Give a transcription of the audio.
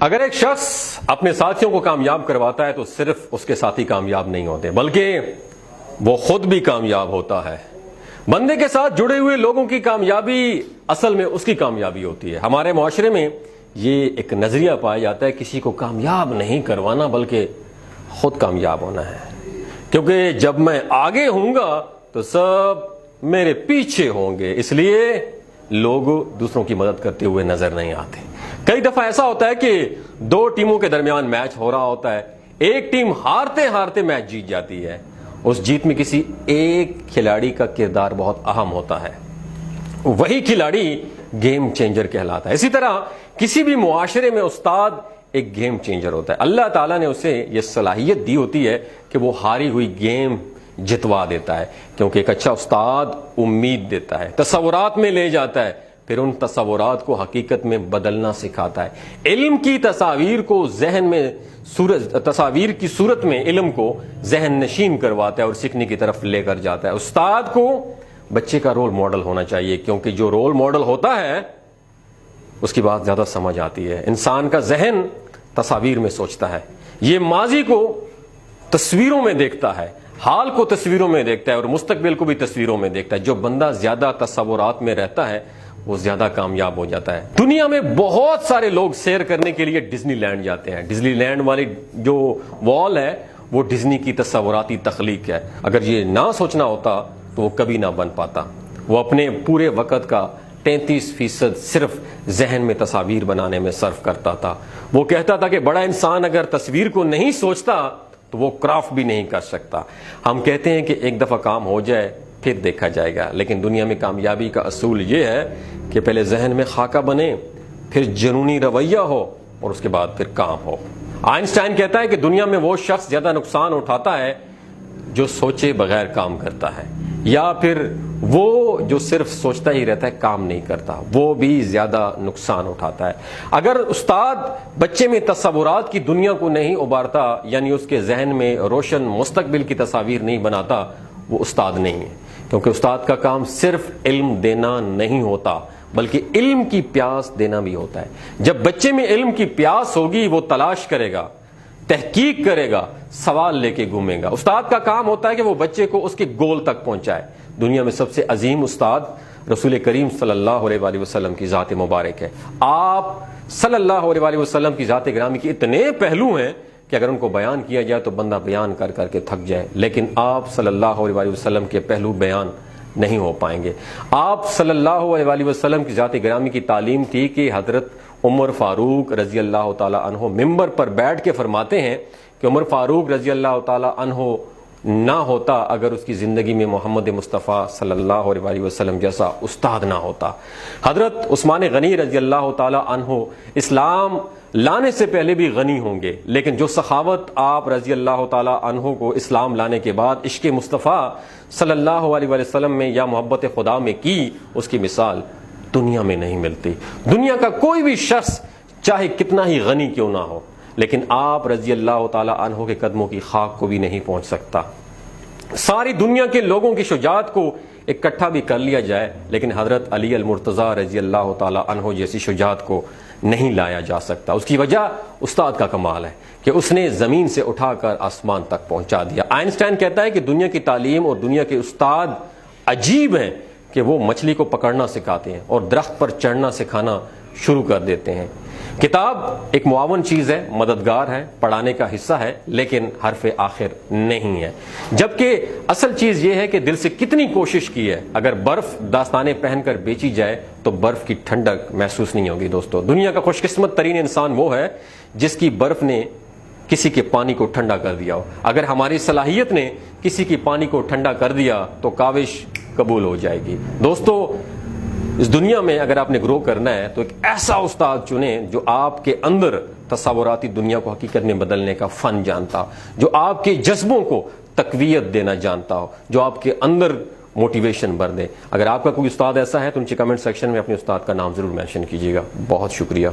اگر ایک شخص اپنے ساتھیوں کو کامیاب کرواتا ہے تو صرف اس کے ساتھی کامیاب نہیں ہوتے بلکہ وہ خود بھی کامیاب ہوتا ہے۔ بندے کے ساتھ جڑے ہوئے لوگوں کی کامیابی اصل میں اس کی کامیابی ہوتی ہے۔ ہمارے معاشرے میں یہ ایک نظریہ پایا جاتا ہے کسی کو کامیاب نہیں کروانا بلکہ خود کامیاب ہونا ہے، کیونکہ جب میں آگے ہوں گا تو سب میرے پیچھے ہوں گے، اس لیے لوگ دوسروں کی مدد کرتے ہوئے نظر نہیں آتے۔ کئی دفعہ ایسا ہوتا ہے کہ دو ٹیموں کے درمیان میچ ہو رہا ہوتا ہے، ایک ٹیم ہارتے ہارتے میچ جیت جاتی ہے، اس جیت میں کسی ایک کھلاڑی کا کردار بہت اہم ہوتا ہے، وہی کھلاڑی گیم چینجر کہلاتا ہے۔ اسی طرح کسی بھی معاشرے میں استاد ایک گیم چینجر ہوتا ہے۔ اللہ تعالیٰ نے اسے یہ صلاحیت دی ہوتی ہے کہ وہ ہاری ہوئی گیم جتوا دیتا ہے، کیونکہ ایک اچھا استاد امید دیتا ہے، تصورات میں لے جاتا ہے، پھر ان تصورات کو حقیقت میں بدلنا سکھاتا ہے، علم کی تصاویر کو ذہن میں تصاویر کی صورت میں علم کو ذہن نشین کرواتا ہے اور سیکھنے کی طرف لے کر جاتا ہے۔ استاد کو بچے کا رول ماڈل ہونا چاہیے، کیونکہ جو رول ماڈل ہوتا ہے اس کی بات زیادہ سمجھ آتی ہے۔ انسان کا ذہن تصاویر میں سوچتا ہے، یہ ماضی کو تصویروں میں دیکھتا ہے، حال کو تصویروں میں دیکھتا ہے اور مستقبل کو بھی تصویروں میں دیکھتا ہے۔ جو بندہ زیادہ تصورات میں رہتا ہے وہ زیادہ کامیاب ہو جاتا ہے۔ دنیا میں بہت سارے لوگ سیر کرنے کے لیے ڈزنی لینڈ جاتے ہیں۔ ڈزنی لینڈ والی جو وال ہے وہ ڈزنی کی تصوراتی تخلیق ہے۔ اگر یہ نہ سوچنا ہوتا تو وہ کبھی نہ بن پاتا۔ وہ اپنے پورے وقت کا 33% صرف ذہن میں تصاویر بنانے میں صرف کرتا تھا۔ وہ کہتا تھا کہ بڑا انسان اگر تصویر کو نہیں سوچتا تو وہ کرافٹ بھی نہیں کر سکتا۔ ہم کہتے ہیں کہ ایک دفعہ کام ہو جائے پھر دیکھا جائے گا، لیکن دنیا میں کامیابی کا اصول یہ ہے کہ پہلے ذہن میں خاکہ بنے، پھر جنونی رویہ ہو اور اس کے بعد پھر کام ہو۔ آئنسٹائن کہتا ہے کہ دنیا میں وہ شخص زیادہ نقصان اٹھاتا ہے جو سوچے بغیر کام کرتا ہے، یا پھر وہ جو صرف سوچتا ہی رہتا ہے کام نہیں کرتا، وہ بھی زیادہ نقصان اٹھاتا ہے۔ اگر استاد بچے میں تصورات کی دنیا کو نہیں ابھارتا، یعنی اس کے ذہن میں روشن مستقبل کی تصاویر نہیں بناتا، وہ استاد نہیں ہے، کیونکہ استاد کا کام صرف علم دینا نہیں ہوتا بلکہ علم کی پیاس دینا بھی ہوتا ہے۔ جب بچے میں علم کی پیاس ہوگی وہ تلاش کرے گا، تحقیق کرے گا، سوال لے کے گھومے گا۔ استاد کا کام ہوتا ہے کہ وہ بچے کو اس کے گول تک پہنچائے۔ دنیا میں سب سے عظیم استاد رسول کریم صلی اللہ علیہ وآلہ وسلم کی ذات مبارک ہے۔ آپ صلی اللہ علیہ وآلہ وسلم کی ذات گرامی کے اتنے پہلو ہیں کہ اگر ان کو بیان کیا جائے تو بندہ بیان کر کر کے تھک جائے، لیکن آپ صلی اللہ علیہ وآلہ وسلم کے پہلو بیان نہیں ہو پائیں گے۔ آپ صلی اللہ علیہ وآلہ وسلم کی ذات گرامی کی تعلیم تھی کہ حضرت عمر فاروق رضی اللہ تعالی عنہ ممبر پر بیٹھ کے فرماتے ہیں کہ عمر فاروق رضی اللہ تعالی عنہ نہ ہوتا اگر اس کی زندگی میں محمد مصطفیٰ صلی اللہ علیہ وآلہ وسلم جیسا استاد نہ ہوتا۔ حضرت عثمان غنی رضی اللہ تعالی عنہ اسلام لانے سے پہلے بھی غنی ہوں گے، لیکن جو سخاوت آپ رضی اللہ تعالی عنہ کو اسلام لانے کے بعد عشق مصطفیٰ صلی اللہ علیہ وسلم میں یا محبت خدا میں کی، اس کی مثال دنیا میں نہیں ملتی۔ دنیا کا کوئی بھی شخص چاہے کتنا ہی غنی کیوں نہ ہو، لیکن آپ رضی اللہ تعالی عنہ کے قدموں کی خاک کو بھی نہیں پہنچ سکتا۔ ساری دنیا کے لوگوں کی شجاعت کو اکٹھا بھی کر لیا جائے لیکن حضرت علی المرتضیٰ رضی اللہ تعالی عنہ جیسی شجاعت کو نہیں لایا جا سکتا۔ اس کی وجہ استاد کا کمال ہے کہ اس نے زمین سے اٹھا کر آسمان تک پہنچا دیا۔ آئنسٹائن کہتا ہے کہ دنیا کی تعلیم اور دنیا کے استاد عجیب ہیں کہ وہ مچھلی کو پکڑنا سکھاتے ہیں اور درخت پر چڑھنا سکھانا شروع کر دیتے ہیں۔ کتاب ایک معاون چیز ہے، مددگار ہے، پڑھانے کا حصہ ہے، لیکن حرف آخر نہیں ہے۔ جبکہ اصل چیز یہ ہے کہ دل سے کتنی کوشش کی ہے۔ اگر برف داستانے پہن کر بیچی جائے تو برف کی ٹھنڈک محسوس نہیں ہوگی۔ دوستو، دنیا کا خوش قسمت ترین انسان وہ ہے جس کی برف نے کسی کے پانی کو ٹھنڈا کر دیا ہو۔ اگر ہماری صلاحیت نے کسی کی پانی کو ٹھنڈا کر دیا تو کاوش قبول ہو جائے گی۔ دوستو، اس دنیا میں اگر آپ نے گرو کرنا ہے تو ایک ایسا استاد چنیں جو آپ کے اندر تصوراتی دنیا کو حقیقت میں بدلنے کا فن جانتا، جو آپ کے جذبوں کو تقویت دینا جانتا ہو، جو آپ کے اندر موٹیویشن بھر دے۔ اگر آپ کا کوئی استاد ایسا ہے تو نیچے کمنٹ سیکشن میں اپنے استاد کا نام ضرور مینشن کیجیے گا۔ بہت شکریہ۔